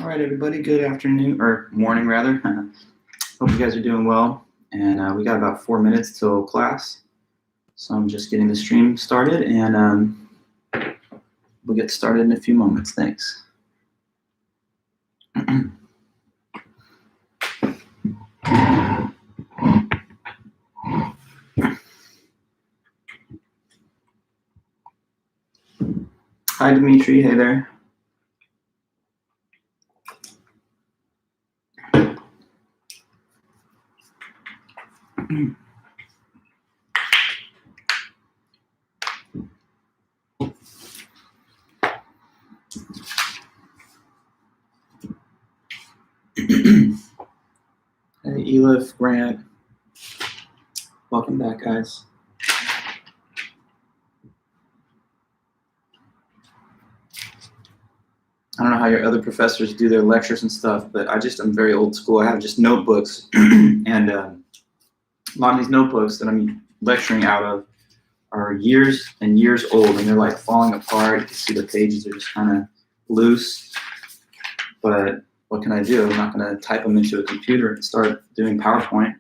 All right, everybody, good afternoon, or morning rather. Hope you guys are doing well. And we got about 4 minutes till class. So I'm just getting the stream started, and we'll get started in a few moments. Thanks. Hi, Dimitri. Hey there. Hey, Elif, Grant. Welcome back, guys. I don't know how your other professors do their lectures and stuff, but I'm very old school. I have just notebooks, and a lot of these notebooks that I'm lecturing out of are years and years old, and they're like falling apart. You can see the pages are just kind of loose, but what can I do? I'm not going to type them into a computer and start doing PowerPoint.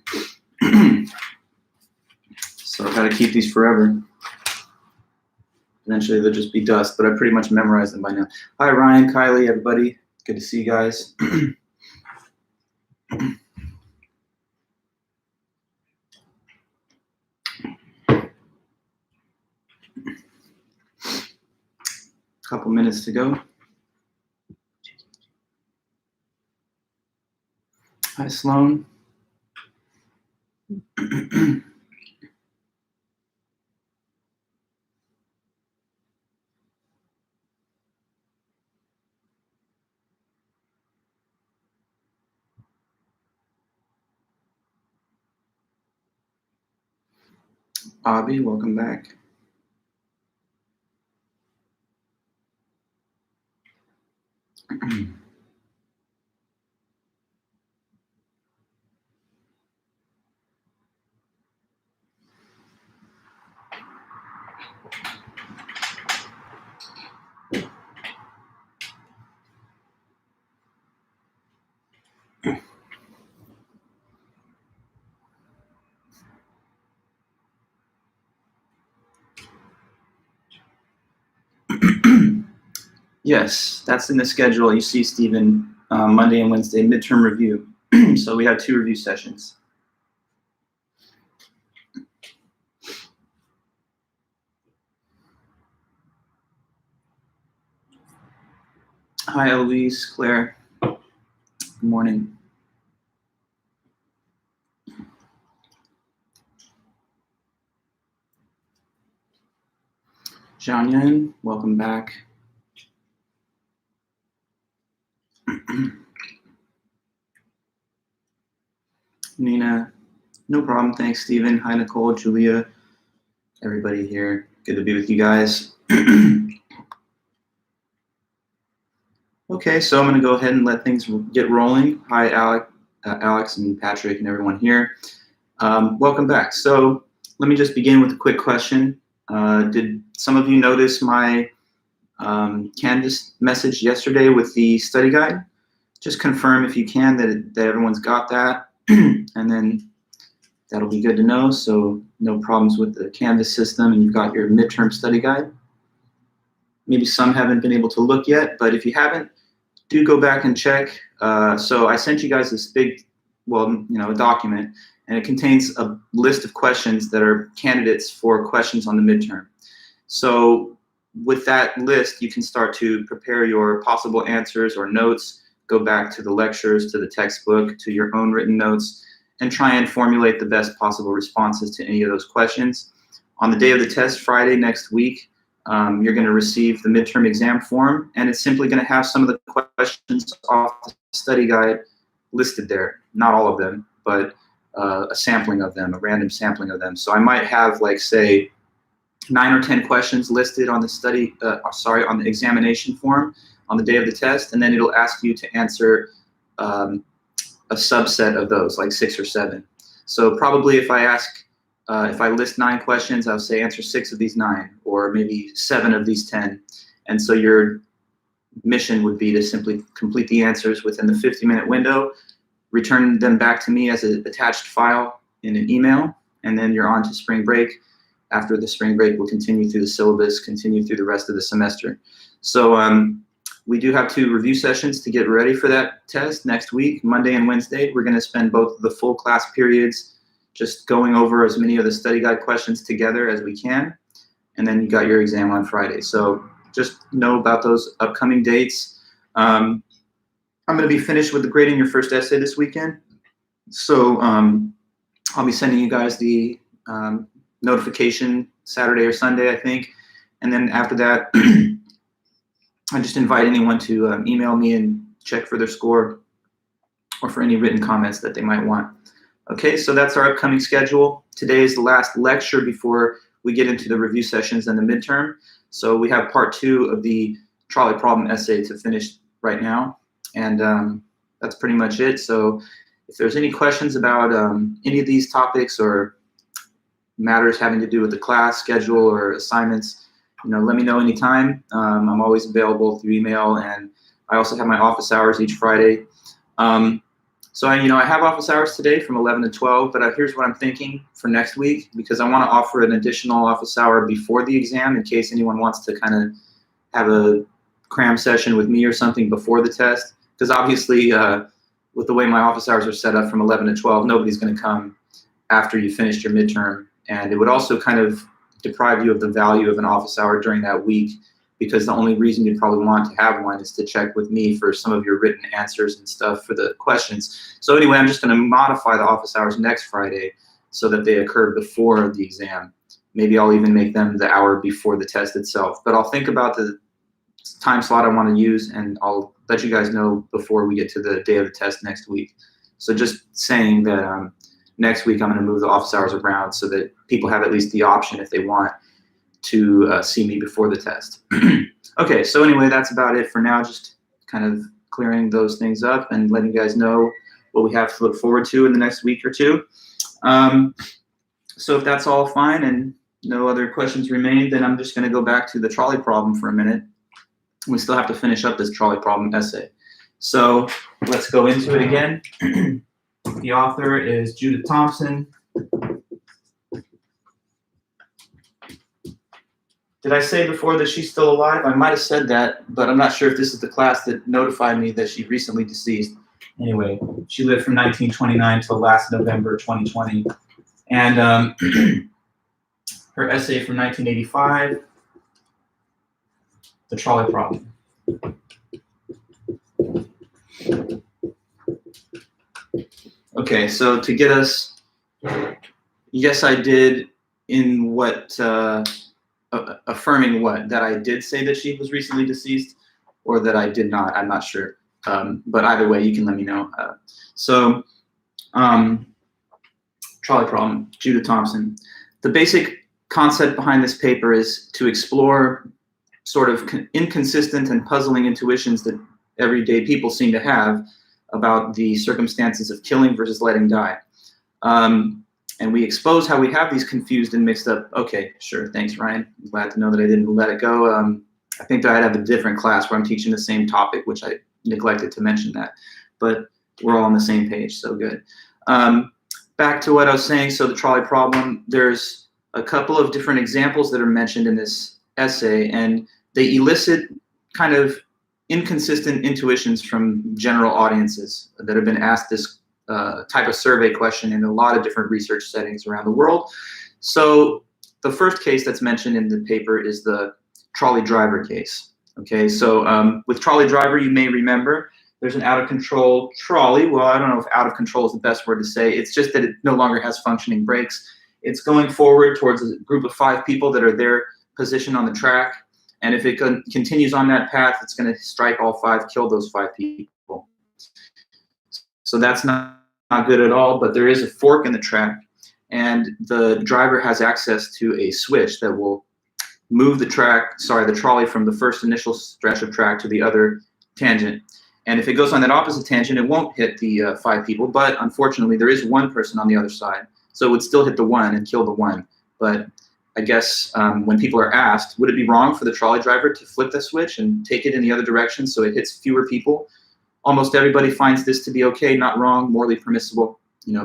So I've got to keep these forever. Eventually they'll just be dust, but I pretty much memorized them by now. Hi, Ryan, Kylie, everybody. Good to see you guys. Couple minutes to go. Hi, Sloan. Bobby, welcome back. Yes, that's in the schedule. You see, Stephen, Monday and Wednesday, midterm review. So we have 2 review sessions. Hi, Eloise, Claire. Good morning. Jianyan, welcome back. Nina, no problem. Thanks, Stephen. Hi, Nicole, Julia, everybody here. Good to be with you guys. Okay, so I'm going to go ahead and let things get rolling. Hi, Alex and Patrick and everyone here. Welcome back. So let me just begin with a quick question. Did some of you notice my Canvas message yesterday with the study guide? Just confirm if you can that everyone's got that, and then that'll be good to know. So no problems with the Canvas system, and you've got your midterm study guide. Maybe some haven't been able to look yet, but if you haven't, do go back and check. So I sent you guys this big, a document, and it contains a list of questions that are candidates for questions on the midterm. So with that list, you can start to prepare your possible answers or notes, go back to the lectures, to the textbook, to your own written notes, and try and formulate the best possible responses to any of those questions. On the day of the test, Friday next week, you're going to receive the midterm exam form, and it's simply going to have some of the questions off the study guide listed there. Not all of them, but a sampling of them, a random sampling of them. So I might have, like, say, 9 or 10 questions listed on the on the examination form on the day of the test, and then it'll ask you to answer a subset of those, like 6 or 7. So probably if I list 9 questions, I'll say answer 6 of these 9, or maybe 7 of these 10. And so you're mission would be to simply complete the answers within the 50-minute window, return them back to me as an attached file in an email, and then you're on to spring break. After the spring break, we'll continue through the syllabus, continue through the rest of the semester. So we do have 2 review sessions to get ready for that test next week, Monday and Wednesday. We're going to spend both of the full class periods just going over as many of the study guide questions together as we can. And then you got your exam on Friday. So just know about those upcoming dates. I'm going to be finished with the grading your first essay this weekend. So I'll be sending you guys the notification Saturday or Sunday, I think. And then after that, I just invite anyone to email me and check for their score or for any written comments that they might want. Okay, so that's our upcoming schedule. Today is the last lecture before we get into the review sessions and the midterm. So we have part 2 of the trolley problem essay to finish right now. And that's pretty much it. So if there's any questions about any of these topics or matters having to do with the class schedule or assignments, let me know anytime. I'm always available through email, and I also have my office hours each Friday. So I have office hours today from 11 to 12, but here's what I'm thinking for next week, because I want to offer an additional office hour before the exam in case anyone wants to kind of have a cram session with me or something before the test. Because obviously, with the way my office hours are set up from 11 to 12, nobody's going to come after you finished your midterm. And it would also kind of deprive you of the value of an office hour during that week, because the only reason you'd probably want to have one is to check with me for some of your written answers and stuff for the questions. So anyway, I'm just going to modify the office hours next Friday so that they occur before the exam. Maybe I'll even make them the hour before the test itself. But I'll think about the time slot I want to use, and I'll let you guys know before we get to the day of the test next week. So just saying that next week I'm going to move the office hours around so that people have at least the option, if they want, to see me before the test. Okay, so anyway, that's about it for now. Just kind of clearing those things up and letting you guys know what we have to look forward to in the next week or 2. So if that's all fine and no other questions remain, then I'm just going to go back to the trolley problem for a minute. We still have to finish up this trolley problem essay. So let's go into it again. The author is Judith Thompson. Did I say before that she's still alive? I might have said that, but I'm not sure if this is the class that notified me that she recently deceased. Anyway, she lived from 1929 till last November 2020. And her essay from 1985, The Trolley Problem. Okay, so to get us, yes, I did in what, affirming what? That I did say that she was recently deceased, or that I did not? I'm not sure. But either way, you can let me know. Trolley problem, Judith Thompson. The basic concept behind this paper is to explore sort of inconsistent and puzzling intuitions that everyday people seem to have about the circumstances of killing versus letting die. And we expose how we have these confused and mixed up. Okay, sure, thanks, Ryan. I'm glad to know that I didn't let it go. I think that I'd have a different class where I'm teaching the same topic, which I neglected to mention that. But we're all on the same page, so good. Back to what I was saying, so the trolley problem, there's a couple of different examples that are mentioned in this essay, and they elicit kind of inconsistent intuitions from general audiences that have been asked this type of survey question in a lot of different research settings around the world. So the first case that's mentioned in the paper is the trolley driver case. Okay, so with trolley driver, you may remember there's an out-of-control trolley. Well, I don't know if out-of-control is the best word to say. It's just that it no longer has functioning brakes. It's going forward towards a group of 5 people that are there positioned on the track. And if it continues on that path, it's going to strike all 5, kill those 5 people. So that's not good at all, but there is a fork in the track, and the driver has access to a switch that will move the trolley from the first initial stretch of track to the other tangent. And if it goes on that opposite tangent, it won't hit the 5 people, but unfortunately there is 1 person on the other side. So it would still hit the 1 and kill the 1. But I guess when people are asked, would it be wrong for the trolley driver to flip the switch and take it in the other direction so it hits fewer people? Almost everybody finds this to be okay, not wrong, morally permissible,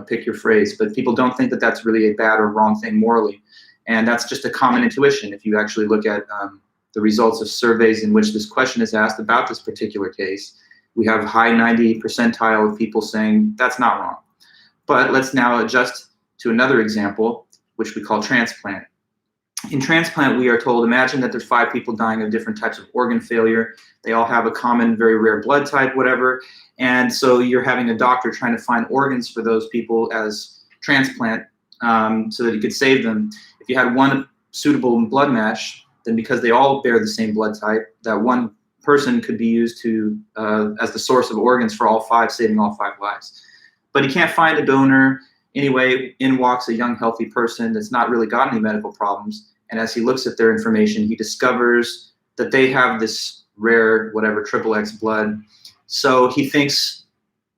pick your phrase. But people don't think that that's really a bad or wrong thing morally. And that's just a common intuition. If you actually look at the results of surveys in which this question is asked about this particular case, we have high 90 percentile of people saying that's not wrong. But let's now adjust to another example, which we call transplant. In transplant, we are told, imagine that there's 5 people dying of different types of organ failure. They all have a common, very rare blood type, whatever. And so you're having a doctor trying to find organs for those people as transplant so that he could save them. If you had one suitable blood match, then because they all bear the same blood type, that one person could be used to as the source of organs for all 5, saving all 5 lives. But he can't find a donor. Anyway, in walks a young, healthy person that's not really got any medical problems. And as he looks at their information, he discovers that they have this rare, whatever, XXX blood. So he thinks,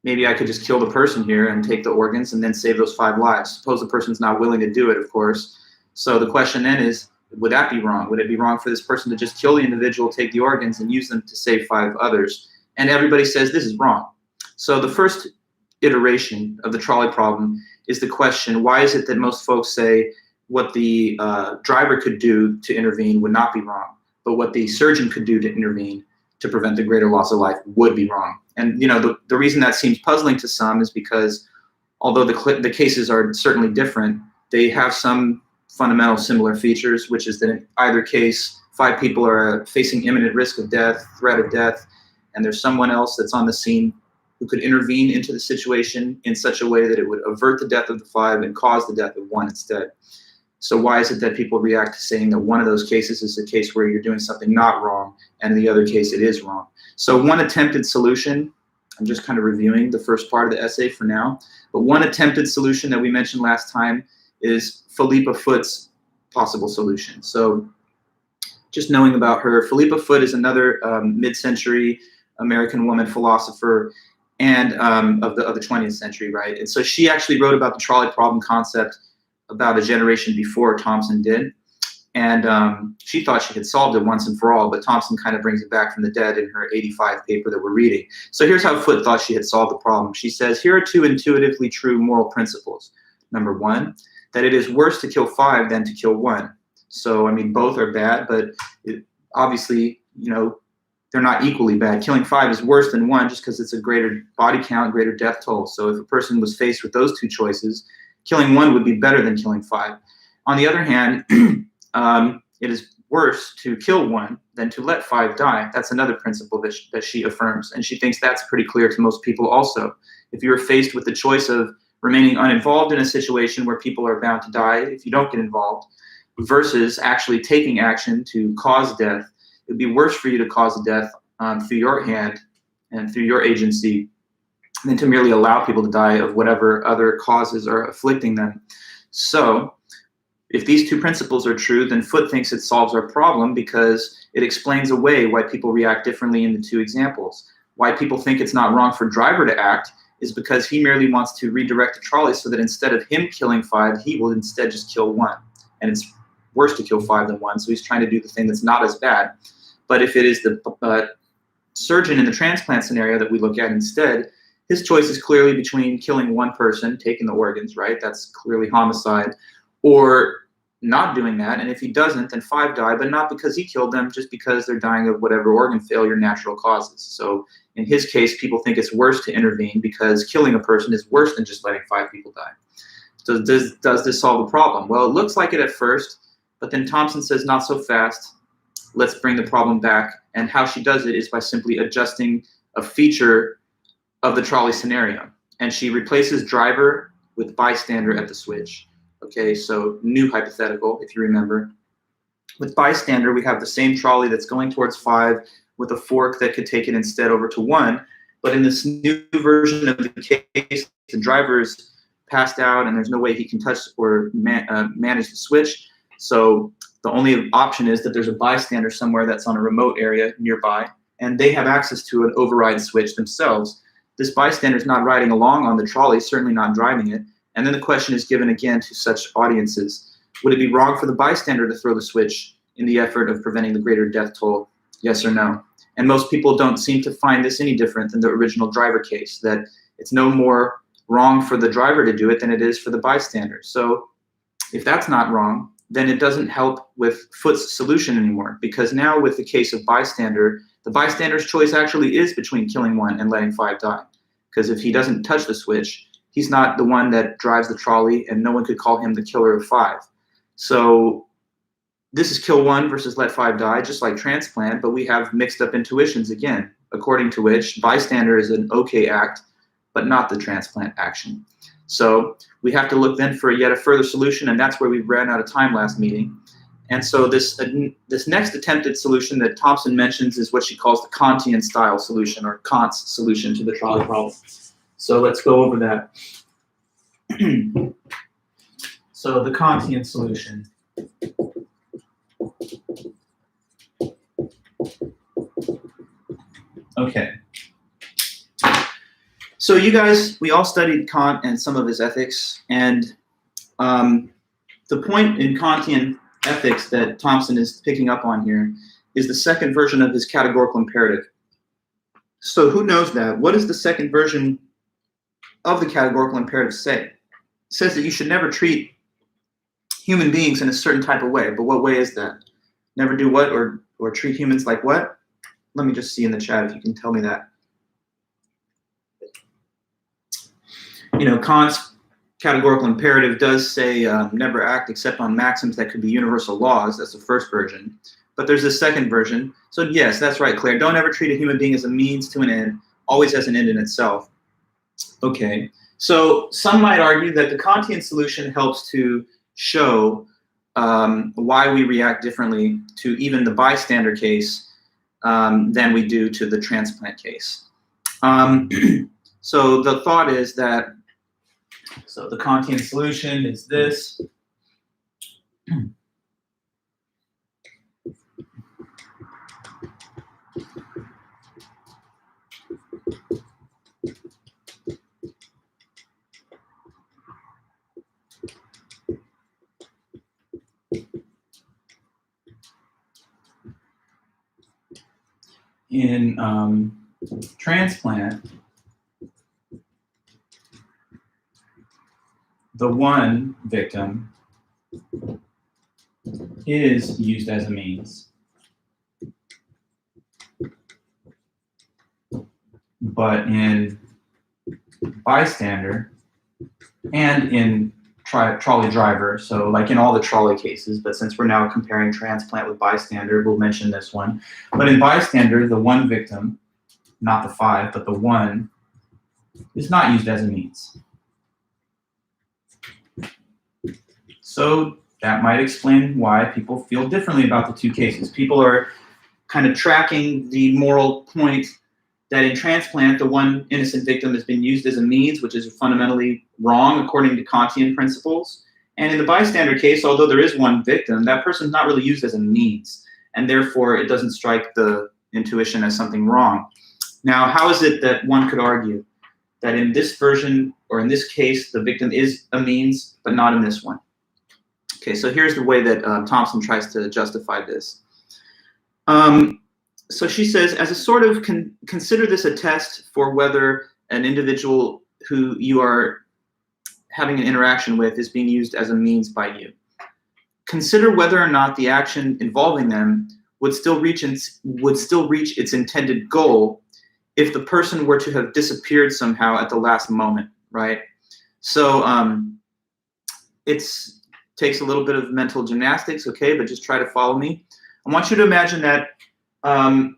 maybe I could just kill the person here and take the organs and then save those 5 lives. Suppose the person's not willing to do it, of course. So the question then is, would that be wrong? Would it be wrong for this person to just kill the individual, take the organs, and use them to save 5 others? And everybody says this is wrong. So the first iteration of the trolley problem is the question, why is it that most folks say what the driver could do to intervene would not be wrong, but what the surgeon could do to intervene to prevent the greater loss of life would be wrong? And the reason that seems puzzling to some is because although the cases are certainly different, they have some fundamental similar features, which is that in either case, 5 people are facing imminent risk of death, threat of death, and there's someone else that's on the scene who could intervene into the situation in such a way that it would avert the death of the 5 and cause the death of 1 instead. So why is it that people react to saying that one of those cases is a case where you're doing something not wrong, and in the other case it is wrong? So one attempted solution, I'm just kind of reviewing the first part of the essay for now, but one attempted solution that we mentioned last time is Philippa Foot's possible solution. So just knowing about her, Philippa Foot is another mid-century American woman philosopher and of the 20th century, right? And so she actually wrote about the trolley problem concept about a generation before Thomson did. And she thought she had solved it once and for all, but Thomson kind of brings it back from the dead in her 85 paper that we're reading. So here's how Foot thought she had solved the problem. She says, here are 2 intuitively true moral principles. Number 1, that it is worse to kill 5 than to kill 1. So, I mean, both are bad, but obviously, they're not equally bad. Killing 5 is worse than 1 just because it's a greater body count, greater death toll. So if a person was faced with those 2 choices, killing 1 would be better than killing 5. On the other hand, it is worse to kill 1 than to let 5 die. That's another principle that she affirms, and she thinks that's pretty clear to most people also. If you're faced with the choice of remaining uninvolved in a situation where people are bound to die if you don't get involved, versus actually taking action to cause death, it would be worse for you to cause a death through your hand and through your agency than to merely allow people to die of whatever other causes are afflicting them. So if these 2 principles are true, then Foot thinks it solves our problem because it explains away why people react differently in the 2 examples. Why people think it's not wrong for driver to act is because he merely wants to redirect the trolley so that instead of him killing 5, he will instead just kill 1. And it's worse to kill 5 than 1, so he's trying to do the thing that's not as bad. But if it is the surgeon in the transplant scenario that we look at instead, his choice is clearly between killing 1 person, taking the organs, right? That's clearly homicide, or not doing that. And if he doesn't, then 5 die, but not because he killed them, just because they're dying of whatever organ failure, natural causes. So in his case, people think it's worse to intervene because killing a person is worse than just letting 5 people die. So does this solve the problem? Well, it looks like it at first, but then Thomson says, not so fast. Let's bring the problem back. And how she does it is by simply adjusting a feature of the trolley scenario. And she replaces driver with bystander at the switch. Okay, so new hypothetical, if you remember. With bystander, we have the same trolley that's going towards 5 with a fork that could take it instead over to 1. But in this new version of the case, the driver is passed out and there's no way he can touch or manage the switch. So the only option is that there's a bystander somewhere that's on a remote area nearby, and they have access to an override switch themselves. This bystander is not riding along on the trolley, certainly not driving it. And then the question is given again to such audiences. Would it be wrong for the bystander to throw the switch in the effort of preventing the greater death toll? Yes or no? And most people don't seem to find this any different than the original driver case, that it's no more wrong for the driver to do it than it is for the bystander. So if that's not wrong, then it doesn't help with Foot's solution anymore, because now with the case of bystander, the bystander's choice actually is between killing one and letting 5 die. Because if he doesn't touch the switch, he's not the one that drives the trolley, and no one could call him the killer of 5. So this is kill 1 versus let 5 die, just like transplant, but we have mixed up intuitions again, according to which bystander is an okay act, but not the transplant action. So we have to look then for yet a further solution, and that's where we ran out of time last meeting. And so this next attempted solution that Thompson mentions is what she calls the Kantian style solution, or Kant's solution to the trolley problem. So let's go over that. So the Kantian solution. Okay. So you guys, we all studied Kant and some of his ethics, and the point in Kantian ethics that Thompson is picking up on here is the second version of his categorical imperative. So who knows that? What does the second version of the categorical imperative say? It says that you should never treat human beings in a certain type of way, but what way is that? Never do what, or treat humans like what? Let me just see in the chat if you can tell me that. You know, Kant's categorical imperative does say never act except on maxims that could be universal laws. That's the first version. But there's a second version. So yes, that's right, Claire. Don't ever treat a human being as a means to an end, always as an end in itself. Okay. So some might argue that the Kantian solution helps to show why we react differently to even the bystander case than we do to the transplant case. So the thought is that, so the Kantian solution is this. In transplant, the one victim is used as a means, but in bystander and in trolley driver, so like in all the trolley cases, but since we're now comparing transplant with bystander, we'll mention this one. But in bystander, the one victim, not the 5, but the 1, is not used as a means. So that might explain why people feel differently about the two cases. People are kind of tracking the moral point that in transplant, the one innocent victim has been used as a means, which is fundamentally wrong according to Kantian principles. And in the bystander case, although there is one victim, that person is not really used as a means, and therefore it doesn't strike the intuition as something wrong. Now, how is it that one could argue that in this version, or in this case, the victim is a means, but not in this one? Okay, so here's the way that Thompson tries to justify this. So she says, as a sort of consider this a test for whether an individual who you are having an interaction with is being used as a means by you. Consider whether or not the action involving them would still reach its intended goal if the person were to have disappeared somehow at the last moment, right? So it takes a little bit of mental gymnastics, okay, but just try to follow me. I want you to imagine that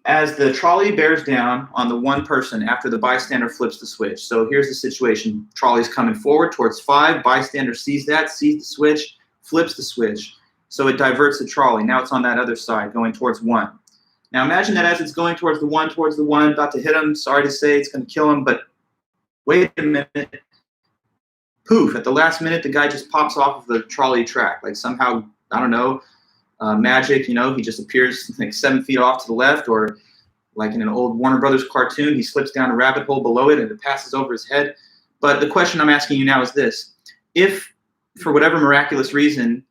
as the trolley bears down on the one person after the bystander flips the switch. So here's the situation. Trolley's coming forward towards 5. Bystander sees that, sees the switch, flips the switch. So it diverts the trolley. Now it's on that other side, going towards 1. Now imagine that as it's going towards the one, about to hit him, sorry to say it's going to kill him, but wait a minute. Poof, at the last minute, the guy just pops off of the trolley track. Like somehow, I don't know, magic, you know, he just appears like 7 feet off to the left, or like in an old Warner Brothers cartoon, he slips down a rabbit hole below it and it passes over his head. But the question I'm asking you now is this. If, for whatever miraculous reason,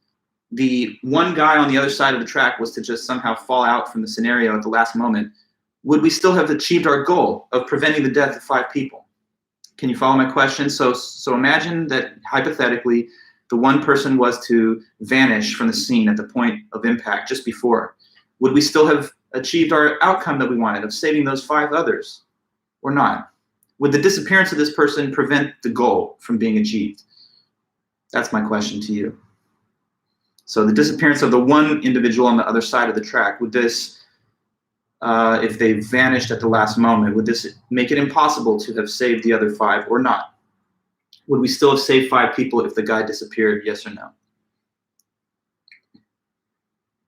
the one guy on the other side of the track was to just somehow fall out from the scenario at the last moment, would we still have achieved our goal of preventing the death of 5 people? Can you follow my question? So imagine that hypothetically, the one person was to vanish from the scene at the point of impact just before. Would we still have achieved our outcome that we wanted of saving those 5 others or not? Would the disappearance of this person prevent the goal from being achieved? That's my question to you. So the disappearance of the one individual on the other side of the track, would this, if they vanished at the last moment, would this make it impossible to have saved the other 5 or not? Would we still have saved 5 people if the guy disappeared, yes or no?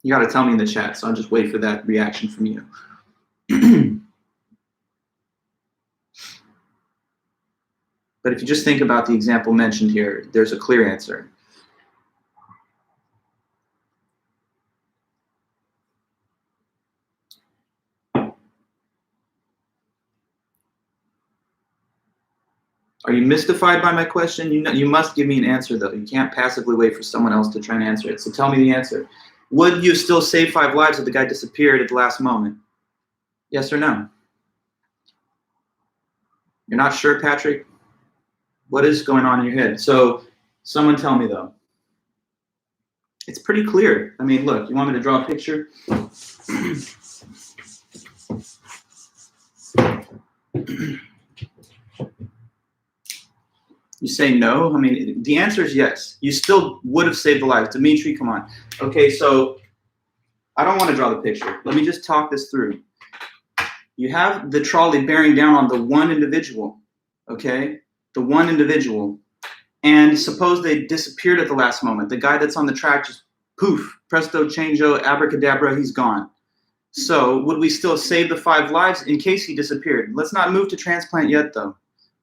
You got to tell me in the chat, so I'll just wait for that reaction from you. But if you just think about the example mentioned here, there's a clear answer. Are you mystified by my question? You must give me an answer, though. You can't passively wait for someone else to try and answer it. So tell me the answer. Would you still save 5 lives if the guy disappeared at the last moment? Yes or no? You're not sure, Patrick? What is going on in your head? So someone tell me, though. It's pretty clear. I mean, look, you want me to draw a picture? You say no? I mean, the answer is yes. You still would have saved the life. Dimitri, come on. Okay, so I don't want to draw the picture. Let me just talk this through. You have the trolley bearing down on the one individual, okay? The one individual. And suppose they disappeared at the last moment. The guy that's on the track just poof, presto, changeo, abracadabra, he's gone. So would we still save the 5 lives in case he disappeared? Let's not move to transplant yet, though.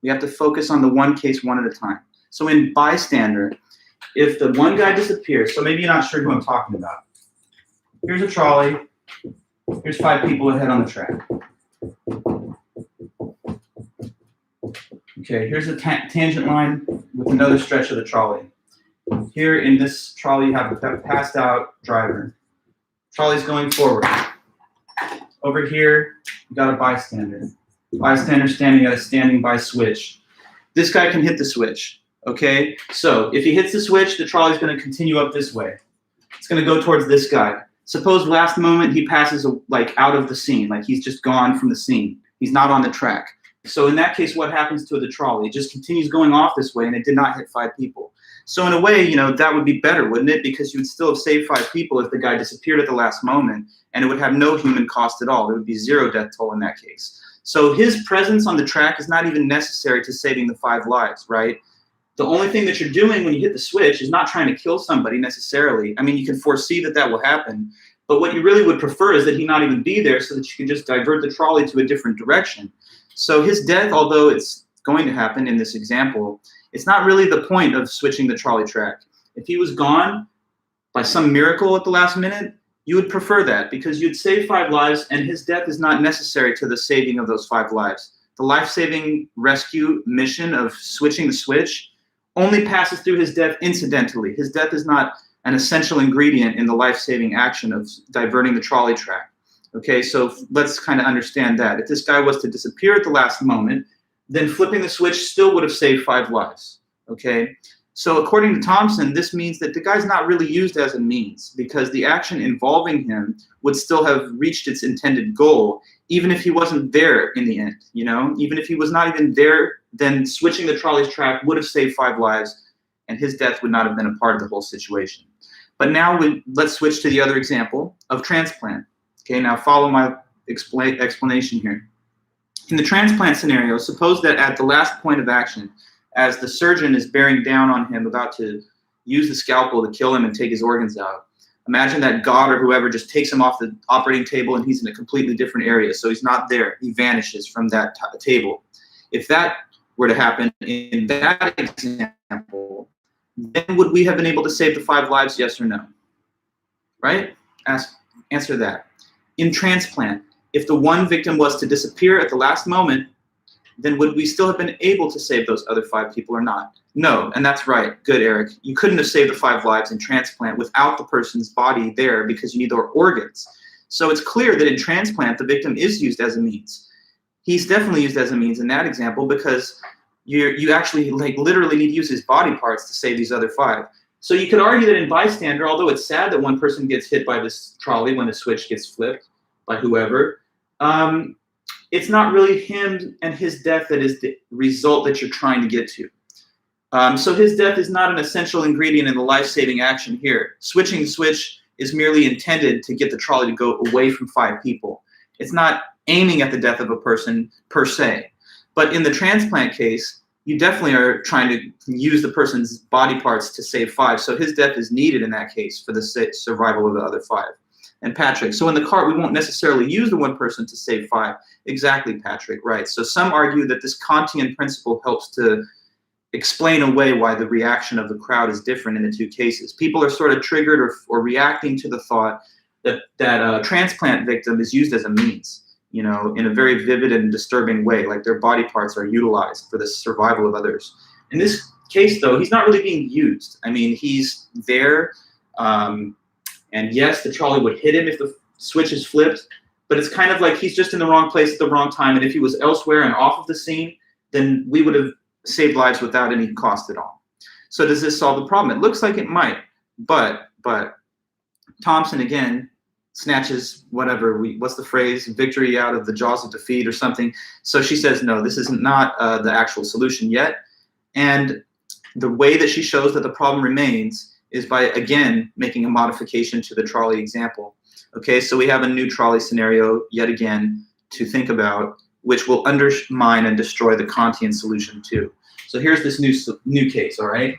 We have to focus on the one case one at a time. So in bystander, if the one guy disappears, so maybe you're not sure who I'm talking about. Here's a trolley. Here's 5 people ahead on the track. Okay, here's a tangent line with another stretch of the trolley. Here in this trolley, you have a passed out driver. Trolley's going forward. Over here, you got a bystander. Bystander standing at a standing by switch. This guy can hit the switch, okay? So if he hits the switch, the trolley's going to continue up this way. It's going to go towards this guy. Suppose last moment he passes like out of the scene, like he's just gone from the scene. He's not on the track. So in that case, what happens to the trolley? It just continues going off this way, and it did not hit 5 people. So in a way, you know, that would be better, wouldn't it? Because you would still have saved 5 people if the guy disappeared at the last moment, and it would have no human cost at all. There would be 0 death toll in that case. So his presence on the track is not even necessary to saving the 5 lives, right? The only thing that you're doing when you hit the switch is not trying to kill somebody necessarily. I mean, you can foresee that that will happen, but what you really would prefer is that he not even be there so that you can just divert the trolley to a different direction. So his death, although it's going to happen in this example, it's not really the point of switching the trolley track. If he was gone by some miracle at the last minute, you would prefer that because you'd save 5 lives and his death is not necessary to the saving of those 5 lives. The life-saving rescue mission of switching the switch only passes through his death incidentally. His death is not an essential ingredient in the life-saving action of diverting the trolley track. Okay, so let's kind of understand that. If this guy was to disappear at the last moment, then flipping the switch still would have saved 5 lives. Okay, so according to Thompson, this means that the guy's not really used as a means because the action involving him would still have reached its intended goal, even if he wasn't there in the end, you know? Even if he was not even there, then switching the trolley's track would have saved 5 lives and his death would not have been a part of the whole situation. But now let's switch to the other example of transplant. Okay, now follow my explanation here. In the transplant scenario, suppose that at the last point of action, as the surgeon is bearing down on him, about to use the scalpel to kill him and take his organs out, imagine that God or whoever just takes him off the operating table and he's in a completely different area. So he's not there. He vanishes from that table. If that were to happen in that example, then would we have been able to save the 5 lives, yes or no? Right? Answer that. In transplant, if the one victim was to disappear at the last moment, then would we still have been able to save those other 5 people or not? No, and that's right. Good, Eric. You couldn't have saved the 5 lives in transplant without the person's body there because you need their organs. So it's clear that in transplant, the victim is used as a means. He's definitely used as a means in that example because you actually like literally need to use his body parts to save these other 5. So you could argue that in bystander, although it's sad that one person gets hit by this trolley when the switch gets flipped by whoever, it's not really him and his death that is the result that you're trying to get to. So his death is not an essential ingredient in the life-saving action here. Switching the switch is merely intended to get the trolley to go away from 5 people. It's not aiming at the death of a person per se. But in the transplant case, you definitely are trying to use the person's body parts to save 5. So his death is needed in that case for the survival of the other 5. And Patrick, so in the cart, we won't necessarily use the one person to save 5. Exactly, Patrick, right. So some argue that this Kantian principle helps to explain away why the reaction of the crowd is different in the 2 cases. People are sort of triggered or reacting to the thought that a transplant victim is used as a means, you know, in a very vivid and disturbing way, like their body parts are utilized for the survival of others. In this case, though, he's not really being used. I mean, he's there, and yes, the trolley would hit him if the switch is flipped, but it's kind of like he's just in the wrong place at the wrong time, and if he was elsewhere and off of the scene, then we would have saved lives without any cost at all. So does this solve the problem? It looks like it might, but Thompson again snatches what's the phrase, victory out of the jaws of defeat or something. So she says, no, this is not the actual solution yet. And the way that she shows that the problem remains is by, again, making a modification to the trolley example. Okay, so we have a new trolley scenario yet again to think about, which will undermine and destroy the Kantian solution too. So here's this new case, all right?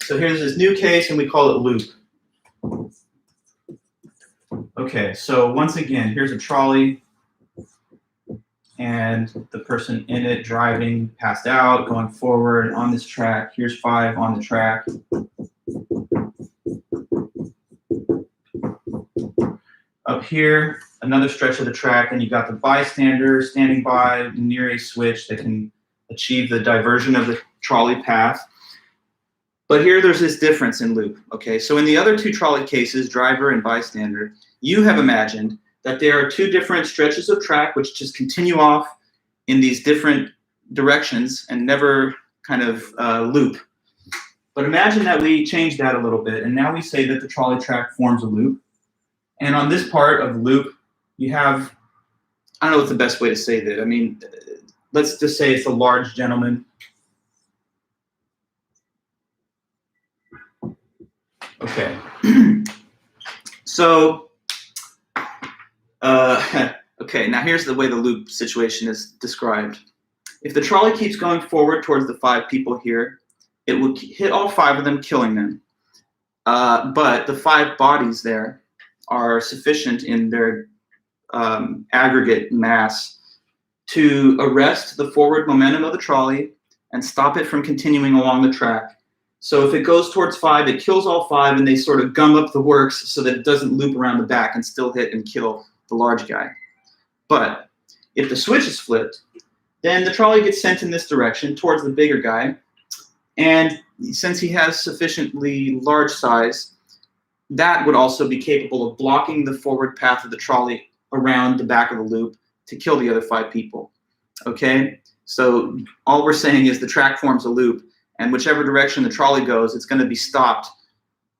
So here's this new case, and we call it loop. Okay, so once again, here's a trolley, and the person in it driving passed out, going forward on this track. Here's 5 on the track. Up here, another stretch of the track, and you got the bystander standing by near a switch that can achieve the diversion of the trolley path. But here there's this difference in loop, okay? So in the other 2 trolley cases, driver and bystander, you have imagined that there are 2 different stretches of track which just continue off in these different directions and never kind of loop. But imagine that we change that a little bit, and now we say that the trolley track forms a loop. And on this part of the loop, you have, I don't know what's the best way to say that. I mean, let's just say it's a large gentleman. Okay. So, okay, now here's the way the loop situation is described. If the trolley keeps going forward towards the 5 people here, it will hit all 5 of them, killing them. But the 5 bodies there are sufficient in their aggregate mass to arrest the forward momentum of the trolley and stop it from continuing along the track. So if it goes towards 5, it kills all 5, and they sort of gum up the works so that it doesn't loop around the back and still hit and kill the large guy. But if the switch is flipped, then the trolley gets sent in this direction towards the bigger guy, and since he has sufficiently large size, that would also be capable of blocking the forward path of the trolley around the back of the loop to kill the other 5 people. Okay? So all we're saying is the track forms a loop, and whichever direction the trolley goes, it's going to be stopped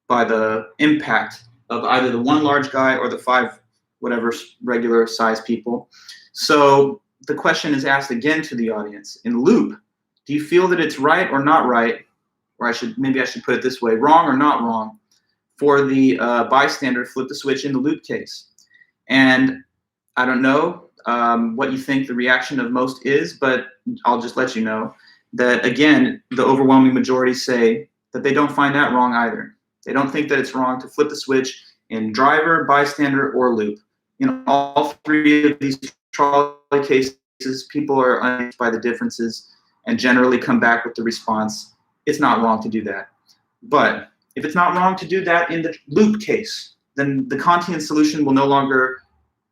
by the impact of either the 1 large guy or the 5 whatever regular size people. So the question is asked again to the audience. In loop, do you feel that it's right or not right, or maybe I should put it this way, wrong or not wrong, for the bystander to flip the switch in the loop case? And I don't know what you think the reaction of most is, but I'll just let you know that, again, the overwhelming majority say that they don't find that wrong either. They don't think that it's wrong to flip the switch in driver, bystander, or loop. In all 3 of these trolley cases, people are uneasy by the differences and generally come back with the response, it's not wrong to do that. But if it's not wrong to do that in the loop case, then the Kantian solution will no longer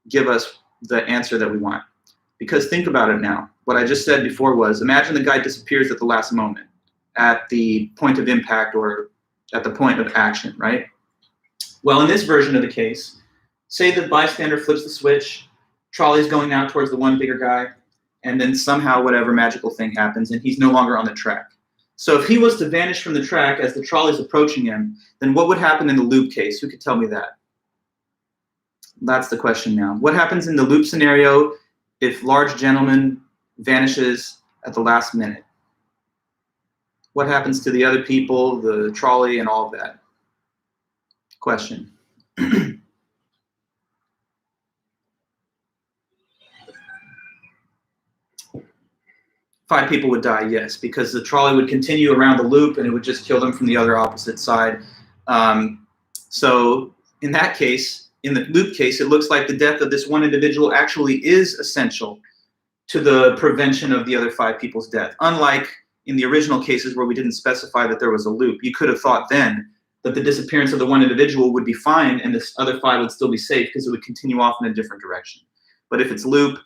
give us the answer that we want. Because think about it now. What I just said before was, imagine the guy disappears at the last moment, at the point of impact or at the point of action, right? Well, in this version of the case, say the bystander flips the switch, trolley's going now towards the one bigger guy, and then somehow whatever magical thing happens and he's no longer on the track. So if he was to vanish from the track as the trolley's approaching him, then what would happen in the loop case? Who could tell me that? That's the question now. What happens in the loop scenario if large gentleman vanishes at the last minute? What happens to the other people, the trolley, and all of that? Question. 5 people would die, yes, because the trolley would continue around the loop and it would just kill them from the other opposite side. So in that case, in the loop case, it looks like the death of this one individual actually is essential to the prevention of the other 5 people's death. Unlike in the original cases where we didn't specify that there was a loop. You could have thought then that the disappearance of the one individual would be fine and this other 5 would still be safe because it would continue off in a different direction. But if it's loop,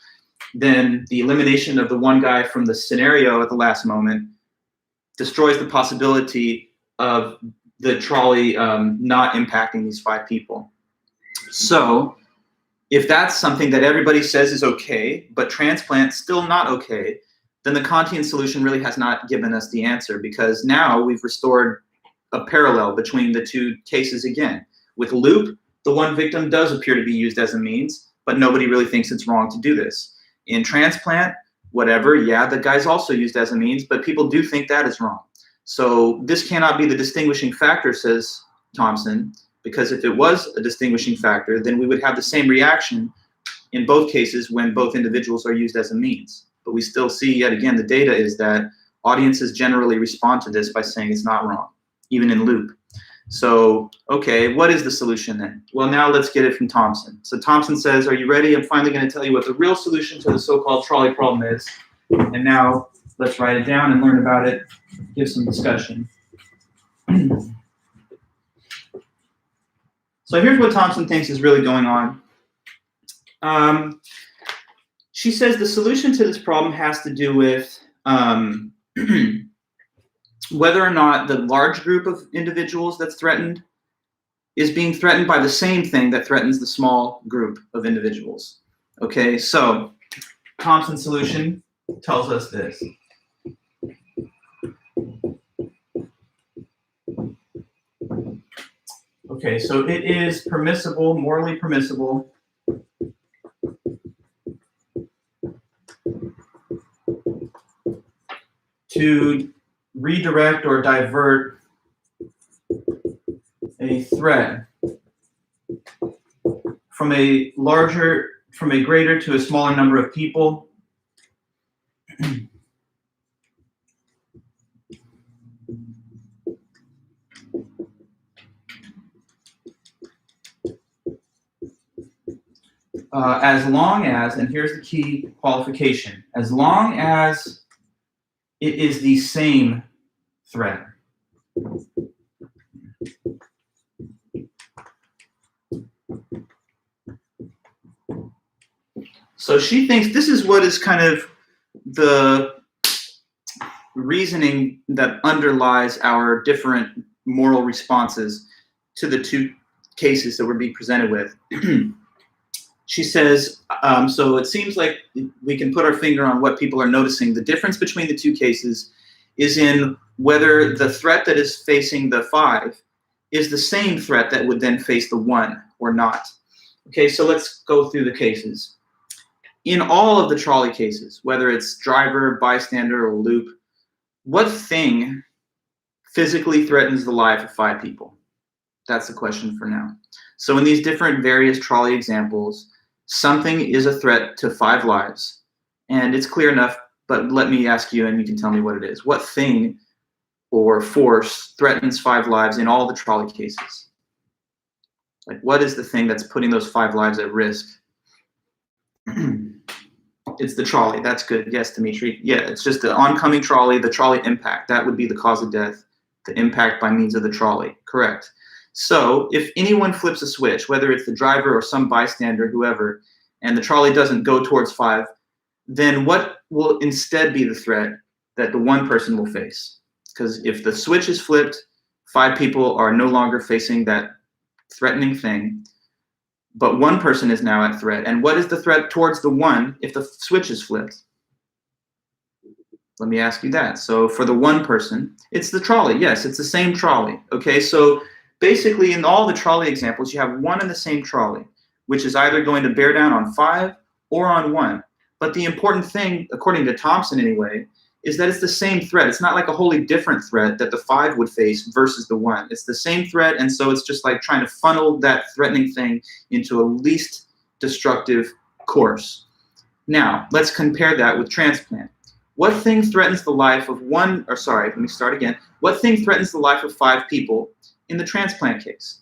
then the elimination of the one guy from the scenario at the last moment destroys the possibility of the trolley not impacting these 5 people. So if that's something that everybody says is okay, but transplant's still not okay, then the Kantian solution really has not given us the answer, because now we've restored a parallel between the 2 cases again. With loop, the one victim does appear to be used as a means, but nobody really thinks it's wrong to do this. In transplant, whatever, yeah, the guy's also used as a means, but people do think that is wrong. So this cannot be the distinguishing factor, says Thompson, because if it was a distinguishing factor, then we would have the same reaction in both cases when both individuals are used as a means. But we still see, yet again, the data is that audiences generally respond to this by saying it's not wrong, even in loop. So, okay, what is the solution then? Well, now let's get it from Thompson. So Thompson says, are you ready? I'm finally going to tell you what the real solution to the so-called trolley problem is. And now let's write it down and learn about it, give some discussion. So here's what Thompson thinks is really going on. She says the solution to this problem has to do with whether or not the large group of individuals that's threatened is being threatened by the same thing that threatens the small group of individuals. Okay, so Thompson's solution tells us this. Okay, so it is permissible, morally permissible, to redirect or divert a threat from a greater to a smaller number of people as long as, and here's the key qualification, as long as it is the same threat. So she thinks this is what is kind of the reasoning that underlies our different moral responses to the 2 cases that we're being presented with. She says, so it seems like we can put our finger on what people are noticing. The difference between the 2 cases is in whether the threat that is facing the 5 is the same threat that would then face the 1 or not. Okay, so let's go through the cases. In all of the trolley cases, whether it's driver, bystander, or loop, what thing physically threatens the life of 5 people? That's the question for now. So in these different various trolley examples, something is a threat to 5 lives. And it's clear enough, but let me ask you and you can tell me what it is. What thing or force threatens 5 lives in all the trolley cases? Like, what is the thing that's putting those 5 lives at risk? It's the trolley. That's good. Yes, Dimitri. Yeah, it's just the oncoming trolley, the trolley impact. That would be the cause of death, the impact by means of the trolley. Correct. So if anyone flips a switch, whether it's the driver or some bystander, whoever, and the trolley doesn't go towards 5, then what will instead be the threat that the one person will face? Because if the switch is flipped, 5 people are no longer facing that threatening thing, but one person is now at threat. And what is the threat towards the one if the switch is flipped? Let me ask you that. So for the one person, it's the trolley. Yes, it's the same trolley. Okay, so basically in all the trolley examples, you have one and the same trolley, which is either going to bear down on 5 or on 1. But the important thing, according to Thompson anyway, is that it's the same threat. It's not like a wholly different threat that the 5 would face versus the 1. It's the same threat, and so it's just like trying to funnel that threatening thing into a least destructive course. Now, let's compare that with transplant. What thing threatens the life of What thing threatens the life of 5 people in the transplant case?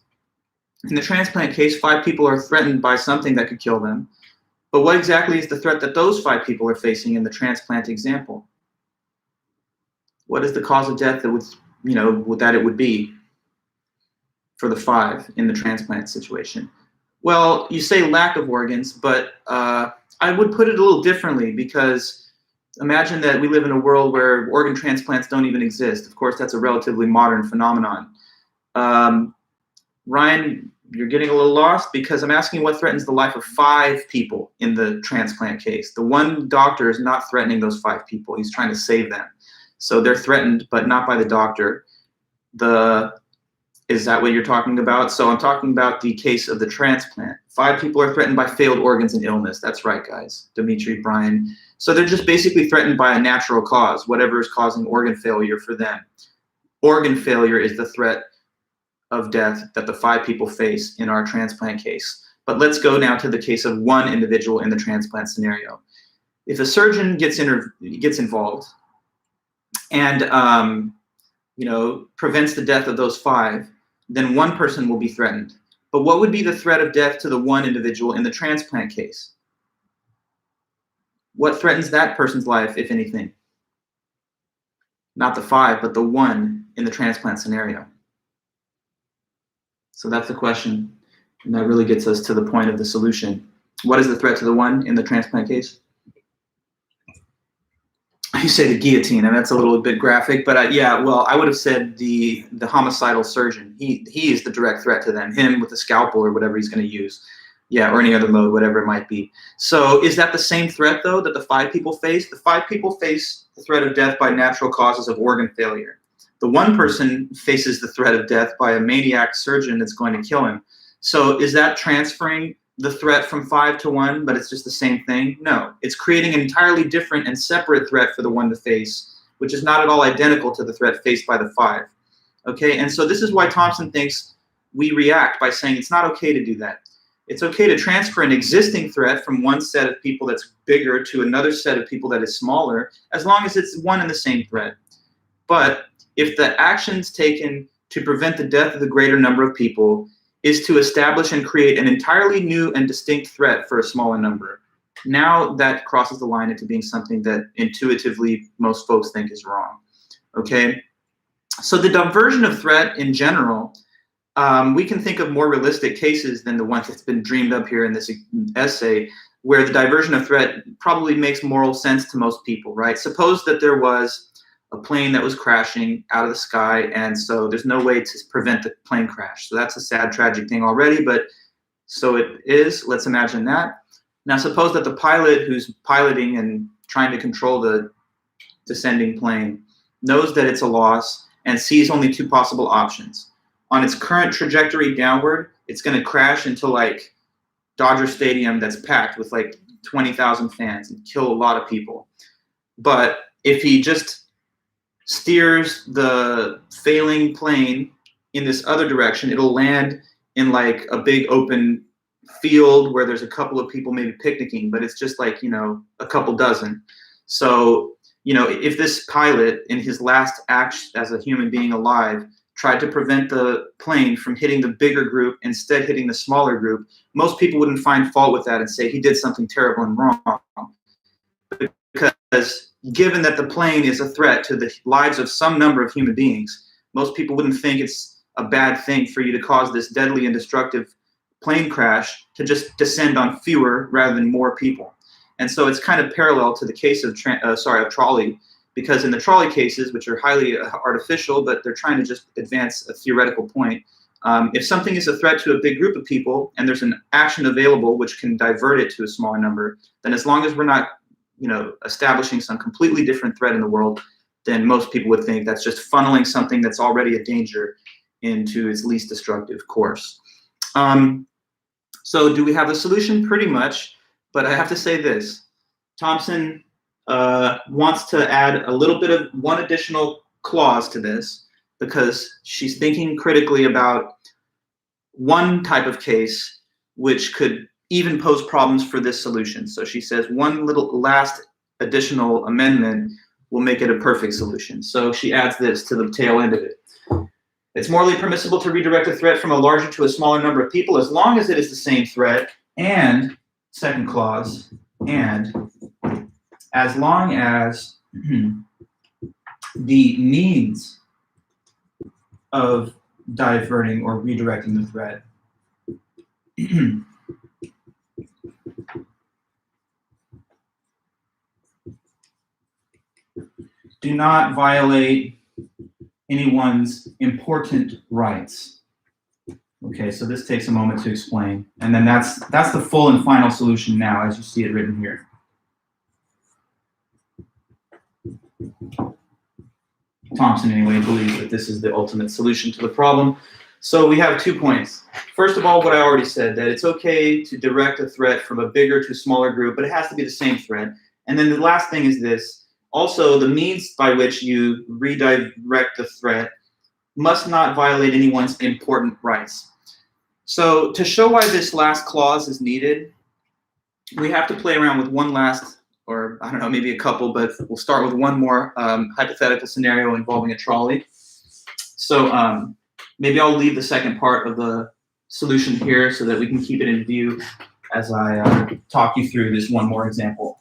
In the transplant case, 5 people are threatened by something that could kill them. But what exactly is the threat that those 5 people are facing in the transplant example? What is the cause of death that it would be for the 5 in the transplant situation? Well, you say lack of organs, but I would put it a little differently, because imagine that we live in a world where organ transplants don't even exist. Of course, that's a relatively modern phenomenon. Ryan, you're getting a little lost, because I'm asking what threatens the life of 5 people in the transplant case. The one doctor is not threatening those 5 people. He's trying to save them. So they're threatened, but not by the doctor. Is that what you're talking about? So I'm talking about the case of the transplant. 5 people are threatened by failed organs and illness. That's right, guys. Dimitri, Brian. So they're just basically threatened by a natural cause, whatever is causing organ failure for them. Organ failure is the threat of death that the 5 people face in our transplant case. But let's go now to the case of one individual in the transplant scenario. If a surgeon gets involved and prevents the death of those 5, then one person will be threatened. But what would be the threat of death to the one individual in the transplant case? What threatens that person's life, if anything? Not the 5, but the 1 in the transplant scenario. So that's the question, and that really gets us to the point of the solution. What is the threat to the 1 in the transplant case? You say the guillotine, and that's a little bit graphic, but I would have said the homicidal surgeon. He is the direct threat to them, him with the scalpel or whatever he's going to use. Yeah, or any other mode, whatever it might be. So is that the same threat, though, that the 5 people face? The 5 people face the threat of death by natural causes of organ failure. The 1 person faces the threat of death by a maniac surgeon that's going to kill him. So is that transferring the threat from 5 to 1, but it's just the same thing? No, it's creating an entirely different and separate threat for the 1 to face, which is not at all identical to the threat faced by the 5. Okay, and so this is why Thompson thinks we react by saying it's not okay to do that. It's okay to transfer an existing threat from one set of people that's bigger to another set of people that is smaller, as long as it's one and the same threat. But if the actions taken to prevent the death of the greater number of people is to establish and create an entirely new and distinct threat for a smaller number, now that crosses the line into being something that intuitively most folks think is wrong. Okay? So the diversion of threat in general, we can think of more realistic cases than the one that's been dreamed up here in this essay, where the diversion of threat probably makes moral sense to most people, right? Suppose that there was a plane that was crashing out of the sky, and so there's no way to prevent the plane crash. So that's a sad, tragic thing already, but so it is. Let's imagine that. Now suppose that the pilot who's piloting and trying to control the descending plane knows that it's a loss and sees only 2 possible options. On its current trajectory downward, it's going to crash into like Dodger Stadium that's packed with like 20,000 fans and kill a lot of people. But if he just steers the failing plane in this other direction, it'll land in like a big open field where there's a couple of people maybe picnicking, but it's just like, a couple dozen. So, if this pilot in his last act as a human being alive tried to prevent the plane from hitting the bigger group, instead hitting the smaller group, most people wouldn't find fault with that and say he did something terrible and wrong. Because given that the plane is a threat to the lives of some number of human beings, most people wouldn't think it's a bad thing for you to cause this deadly and destructive plane crash to just descend on fewer rather than more people. And so it's kind of parallel to the case of trolley, because in the trolley cases, which are highly artificial, but they're trying to just advance a theoretical point, if something is a threat to a big group of people and there's an action available which can divert it to a smaller number, then as long as we're not, establishing some completely different threat in the world, then most people would think that's just funneling something that's already a danger into its least destructive course. So do we have a solution? Pretty much, but I have to say this. Thompson wants to add a little bit of one additional clause to this, because she's thinking critically about one type of case which could even pose problems for this solution. So she says one little last additional amendment will make it a perfect solution. So she adds this to the tail end of it. It's morally permissible to redirect a threat from a larger to a smaller number of people as long as it is the same threat, and, second clause, and as long as the means of diverting or redirecting the threat do not violate anyone's important rights. Okay, so this takes a moment to explain. And then that's the full and final solution now, as you see it written here. Thompson, anyway, believes that this is the ultimate solution to the problem. So we have 2 points. First of all, what I already said, that it's okay to direct a threat from a bigger to a smaller group, but it has to be the same threat. And then the last thing is this. Also, the means by which you redirect the threat must not violate anyone's important rights. So to show why this last clause is needed, we have to play around with one last, or I don't know, maybe a couple, but we'll start with one more hypothetical scenario involving a trolley. So maybe I'll leave the second part of the solution here so that we can keep it in view as I talk you through this one more example.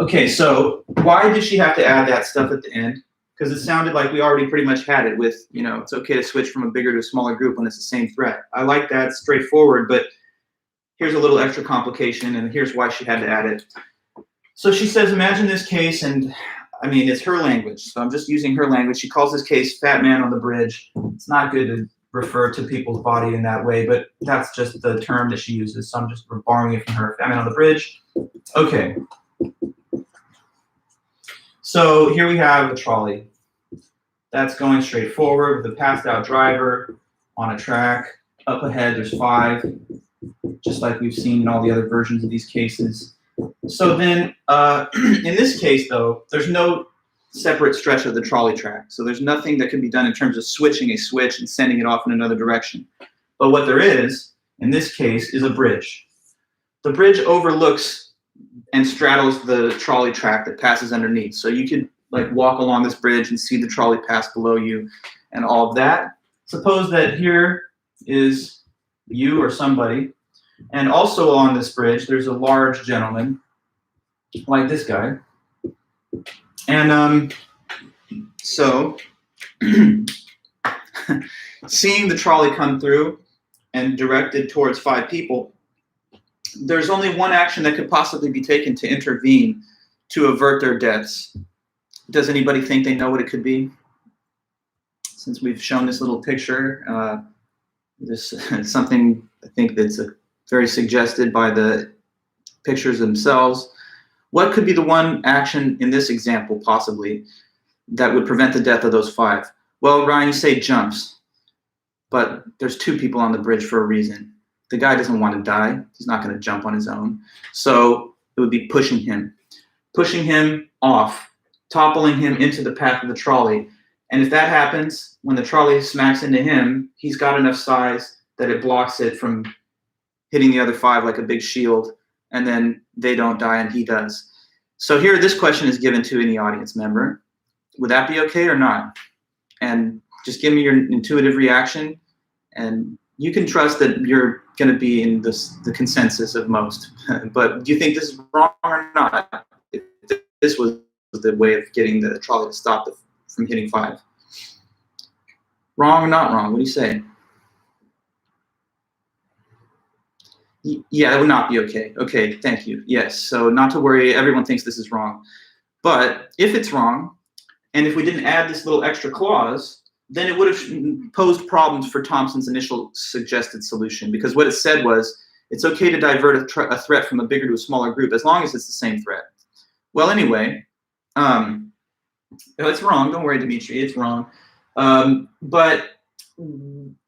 Okay, so why did she have to add that stuff at the end? Because it sounded like we already pretty much had it with, it's okay to switch from a bigger to a smaller group when it's the same threat. I like that, straightforward, but here's a little extra complication, and here's why she had to add it. So she says, imagine this case, and I mean, it's her language, so I'm just using her language. She calls this case Fat Man on the Bridge. It's not good to refer to people's body in that way, but that's just the term that she uses, so I'm just borrowing it from her. Fat Man on the Bridge. Okay. So here we have a trolley that's going straight forward with a passed out driver on a track. Up ahead, there's 5, just like we've seen in all the other versions of these cases. So then, in this case, though, there's no separate stretch of the trolley track. So there's nothing that can be done in terms of switching a switch and sending it off in another direction. But what there is, in this case, is a bridge. The bridge overlooks and straddles the trolley track that passes underneath. So you could walk along this bridge and see the trolley pass below you and all of that. Suppose that here is you or somebody, and also on this bridge there's a large gentleman like this guy. And so seeing the trolley come through and directed towards 5 people, there's only one action that could possibly be taken to intervene to avert their deaths. Does anybody think they know what it could be? Since we've shown this little picture, this is something I think that's very suggested by the pictures themselves. What could be the one action in this example, possibly, that would prevent the death of those 5? Well, Ryan, you say jumps, but there's 2 people on the bridge for a reason. The guy doesn't want to die. He's not going to jump on his own. So it would be pushing him off, toppling him into the path of the trolley. And if that happens, when the trolley smacks into him, he's got enough size that it blocks it from hitting the other 5 like a big shield, and then they don't die and he does. So here, this question is given to any audience member. Would that be okay or not? And just give me your intuitive reaction, and you can trust that you're going to be in the consensus of most. But do you think this is wrong or not? If this was the way of getting the trolley to stop from hitting 5. Wrong or not wrong? What do you say? Yeah, that would not be okay. Okay, thank you. Yes, so not to worry, everyone thinks this is wrong. But if it's wrong, and if we didn't add this little extra clause, then it would have posed problems for Thompson's initial suggested solution, because what it said was, it's okay to divert a threat from a bigger to a smaller group as long as it's the same threat. Well, anyway, it's wrong. Don't worry, Dimitri, it's wrong. But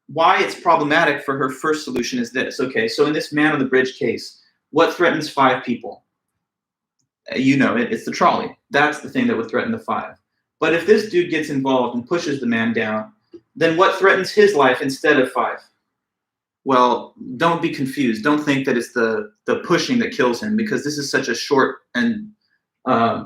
why it's problematic for her first solution is this. Okay, so in this man on the bridge case, what threatens 5 people? You know it, it's the trolley. That's the thing that would threaten the 5. But if this dude gets involved and pushes the man down, then what threatens his life instead of 5? Well, don't be confused. Don't think that it's the pushing that kills him, because this is such a short and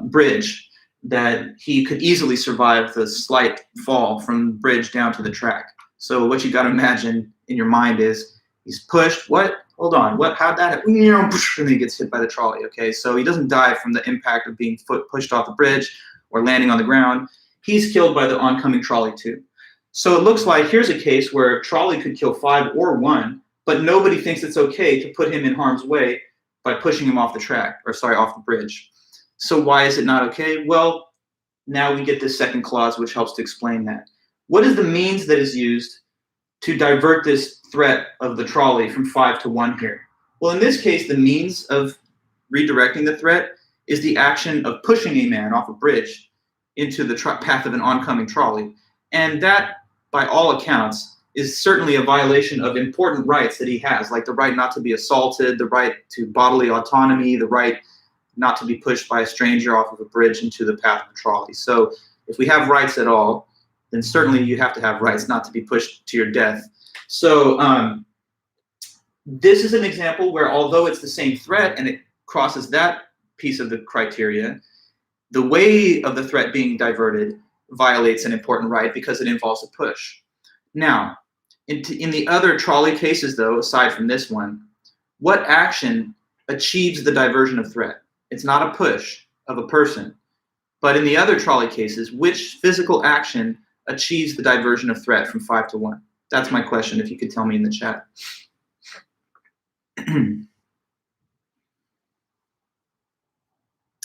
bridge that he could easily survive the slight fall from the bridge down to the track. So what you got to imagine in your mind is he's pushed. What? Hold on. What? How'd that happen? And then he gets hit by the trolley. Okay, so he doesn't die from the impact of being pushed off the bridge or landing on the ground. He's killed by the oncoming trolley too. So it looks like here's a case where trolley could kill 5 or 1, but nobody thinks it's okay to put him in harm's way by pushing him off the track, or sorry, off the bridge. So why is it not okay? Well, now we get this second clause, which helps to explain that. What is the means that is used to divert this threat of the trolley from 5 to 1 here? Well, in this case, the means of redirecting the threat is the action of pushing a man off a bridge into the path of an oncoming trolley. And that, by all accounts, is certainly a violation of important rights that he has, like the right not to be assaulted, the right to bodily autonomy, the right not to be pushed by a stranger off of a bridge into the path of a trolley. So if we have rights at all, then certainly you have to have rights not to be pushed to your death. So this is an example where, although it's the same threat and it crosses that piece of the criteria, the way of the threat being diverted violates an important right because it involves a push. Now, in the other trolley cases, though, aside from this one, what action achieves the diversion of threat? It's not a push of a person. But in the other trolley cases, which physical action achieves the diversion of threat from 5 to 1? That's my question, if you could tell me in the chat.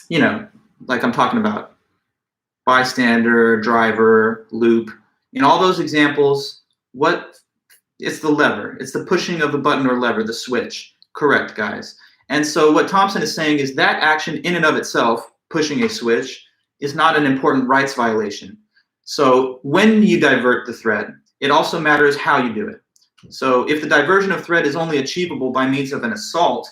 You know, like I'm talking about bystander, driver, loop. In all those examples, it's the lever. It's the pushing of the button or lever, the switch. Correct, guys. And so what Thompson is saying is that action in and of itself, pushing a switch, is not an important rights violation. So when you divert the threat, it also matters how you do it. So if the diversion of threat is only achievable by means of an assault,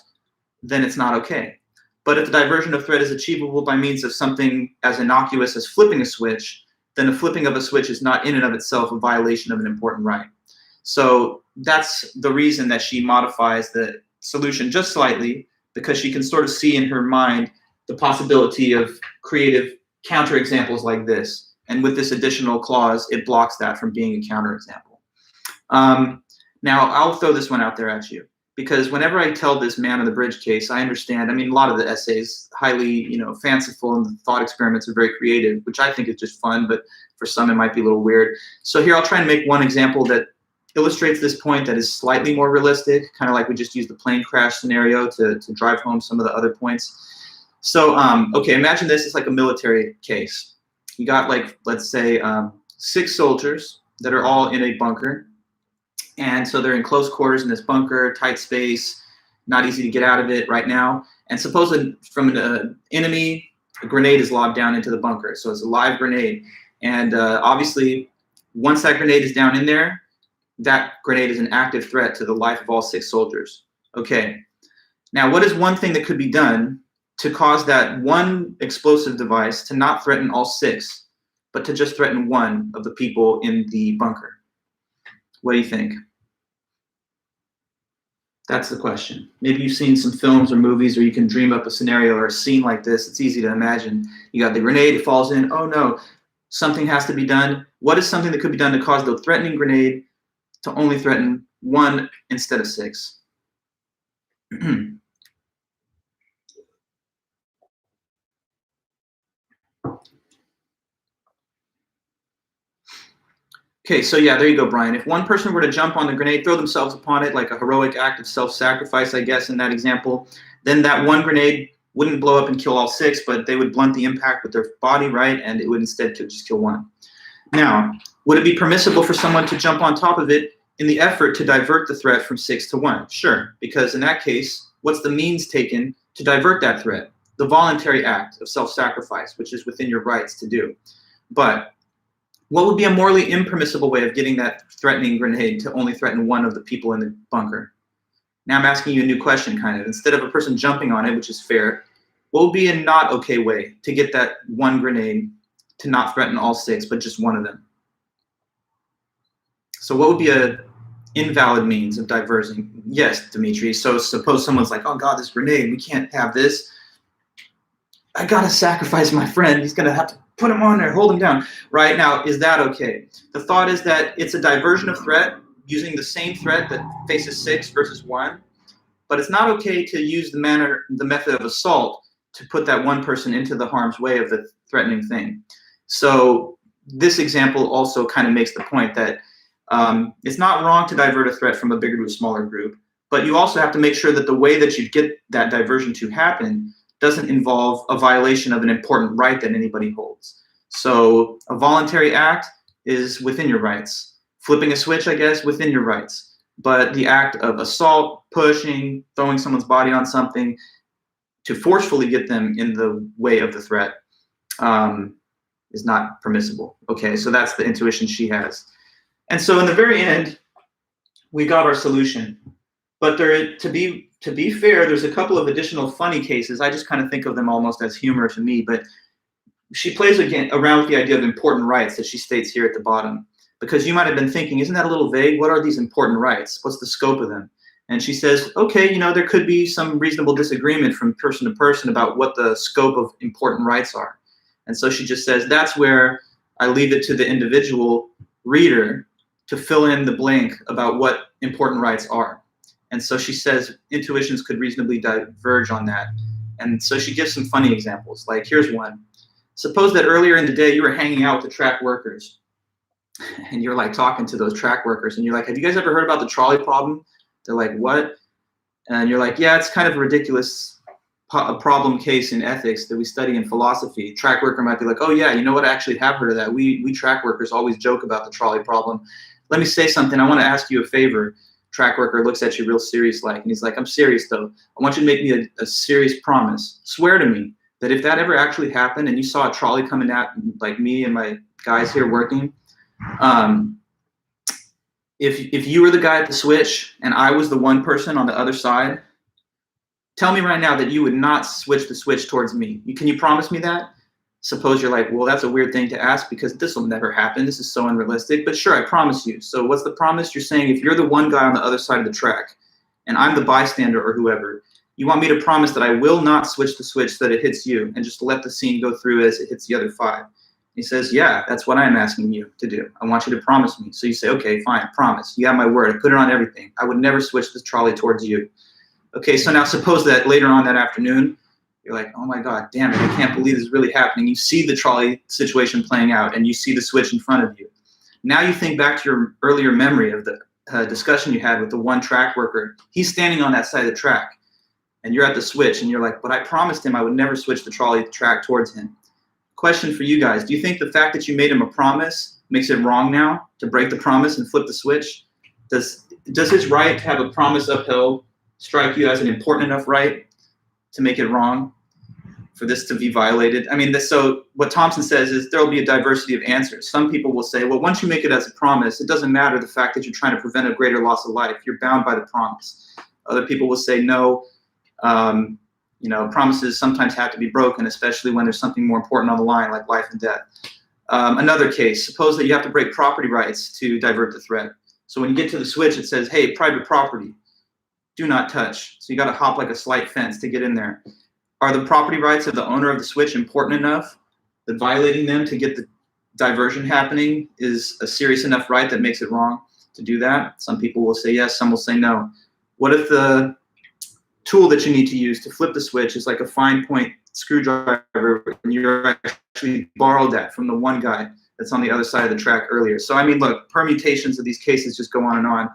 then it's not okay. But if the diversion of threat is achievable by means of something as innocuous as flipping a switch, then the flipping of a switch is not in and of itself a violation of an important right. So that's the reason that she modifies the solution just slightly, because she can sort of see in her mind the possibility of creative counterexamples like this. And with this additional clause, it blocks that from being a counterexample. Now, I'll throw this one out there at you, because whenever I tell this man on the bridge case, I understand, I mean, a lot of the essays, highly, fanciful, and the thought experiments are very creative, which I think is just fun, but for some it might be a little weird. So here I'll try and make one example that illustrates this point that is slightly more realistic, kind of like we just used the plane crash scenario to drive home some of the other points. So, okay, imagine this is like a military case. You got, like, let's say 6 soldiers that are all in a bunker. And so they're in close quarters in this bunker, tight space, not easy to get out of it right now. And suppose from an enemy, a grenade is lobbed down into the bunker. So it's a live grenade. And obviously, once that grenade is down in there, that grenade is an active threat to the life of all 6 soldiers. Okay. Now, what is one thing that could be done to cause that one explosive device to not threaten all 6, but to just threaten 1 of the people in the bunker? What do you think? That's the question. Maybe you've seen some films or movies, or you can dream up a scenario or a scene like this. It's easy to imagine. You got the grenade, it falls in. Oh no, something has to be done. What is something that could be done to cause the threatening grenade to only threaten 1 instead of 6? Okay, so yeah, there you go, Brian. If one person were to jump on the grenade, throw themselves upon it, like a heroic act of self-sacrifice, I guess, in that example, then that one grenade wouldn't blow up and kill all 6, but they would blunt the impact with their body, right? And it would instead just kill 1. Now, would it be permissible for someone to jump on top of it in the effort to divert the threat from 6 to 1? Sure, because in that case, what's the means taken to divert that threat? The voluntary act of self-sacrifice, which is within your rights to do. But what would be a morally impermissible way of getting that threatening grenade to only threaten 1 of the people in the bunker? Now I'm asking you a new question, kind of. Instead of a person jumping on it, which is fair, what would be a not okay way to get that 1 grenade to not threaten all 6, but just 1 of them? So what would be a invalid means of diverting? Yes, Dimitri. So suppose someone's like, oh God, this grenade, we can't have this. I gotta sacrifice my friend. He's gonna have to put him on there, hold him down. Right now, is that okay? The thought is that it's a diversion of threat using the same threat that faces 6 versus 1, but it's not okay to use the method of assault to put that 1 person into the harm's way of the threatening thing. So this example also kind of makes the point that it's not wrong to divert a threat from a bigger to a smaller group, but you also have to make sure that the way that you get that diversion to happen doesn't involve a violation of an important right that anybody holds. So a voluntary act is within your rights. Flipping a switch, I guess, within your rights. But the act of assault, pushing, throwing someone's body on something to forcefully get them in the way of the threat is not permissible. Okay, so that's the intuition she has. And so in the very end, we got our solution. But to be fair, there's a couple of additional funny cases. I just kind of think of them almost as humor to me, but she plays again around with the idea of important rights that she states here at the bottom, because you might have been thinking, isn't that a little vague? What are these important rights? What's the scope of them? And she says, okay, there could be some reasonable disagreement from person to person about what the scope of important rights are. And so she just says, that's where I leave it to the individual reader to fill in the blank about what important rights are. And so she says intuitions could reasonably diverge on that. And so she gives some funny examples. Like, here's one. Suppose that earlier in the day you were hanging out with the track workers and you're like talking to those track workers and you're like, have you guys ever heard about the trolley problem? They're like, what? And you're like, yeah, it's kind of a ridiculous problem case in ethics that we study in philosophy. Track worker might be like, oh yeah, you know what? I actually have heard of that. We track workers always joke about the trolley problem. Let me say something. I want to ask you a favor. Track worker looks at you real serious like, and he's like, I'm serious though. I want you to make me a serious promise. Swear to me that if that ever actually happened and you saw a trolley coming at like me and my guys here working, if you were the guy at the switch and I was the one person on the other side, tell me right now that you would not switch the switch towards me. Can you promise me that? Suppose you're like, well, that's a weird thing to ask because this will never happen. This is so unrealistic, but sure, I promise you. So what's the promise? You're saying if you're the one guy on the other side of the track and I'm the bystander or whoever, you want me to promise that I will not switch the switch so that it hits you and just let the scene go through as it hits the other 5. He says, yeah, that's what I'm asking you to do. I want you to promise me. So you say, okay, fine, promise. You have my word. I put it on everything. I would never switch the trolley towards you. Okay, so now suppose that later on that afternoon, you're like, oh my God, damn it, I can't believe this is really happening. You see the trolley situation playing out and you see the switch in front of you. Now you think back to your earlier memory of the discussion you had with the one track worker. He's standing on that side of the track and you're at the switch and you're like, but I promised him I would never switch the trolley track towards him. Question for you guys, do you think the fact that you made him a promise makes it wrong now to break the promise and flip the switch? Does his right to have a promise upheld strike you as an important enough right to make it wrong for this to be violated? I mean, so what Thompson says is there will be a diversity of answers. Some people will say, well, once you make it as a promise, it doesn't matter the fact that you're trying to prevent a greater loss of life. You're bound by the promise. Other people will say, no, promises sometimes have to be broken, especially when there's something more important on the line, like life and death. Another case, suppose that you have to break property rights to divert the threat. So when you get to the switch, it says, hey, private property, do not touch. So you got to hop like a slight fence to get in there. Are the property rights of the owner of the switch important enough that violating them to get the diversion happening is a serious enough right that makes it wrong to do that? Some people will say yes, some will say no. What if the tool that you need to use to flip the switch is like a fine point screwdriver and you're actually borrowed that from the one guy that's on the other side of the track earlier. So I mean, look, permutations of these cases just go on and on.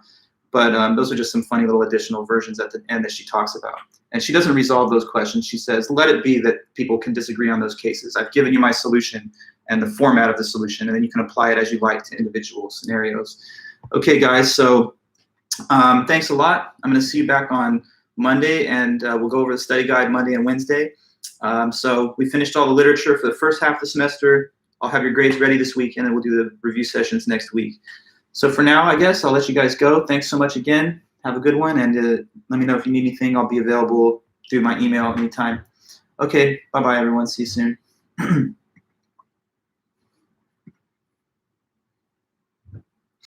But those are just some funny little additional versions at the end that she talks about. And she doesn't resolve those questions. She says, let it be that people can disagree on those cases. I've given you my solution and the format of the solution, and then you can apply it as you like to individual scenarios. Okay, guys, so thanks a lot. I'm going to see you back on Monday, and we'll go over the study guide Monday and Wednesday. So we finished all the literature for the first half of the semester. I'll have your grades ready this week, and then we'll do the review sessions next week. So for now, I guess I'll let you guys go. Thanks so much again. Have a good one, and let me know if you need anything. I'll be available through my email anytime. Okay, bye-bye, everyone. See you soon.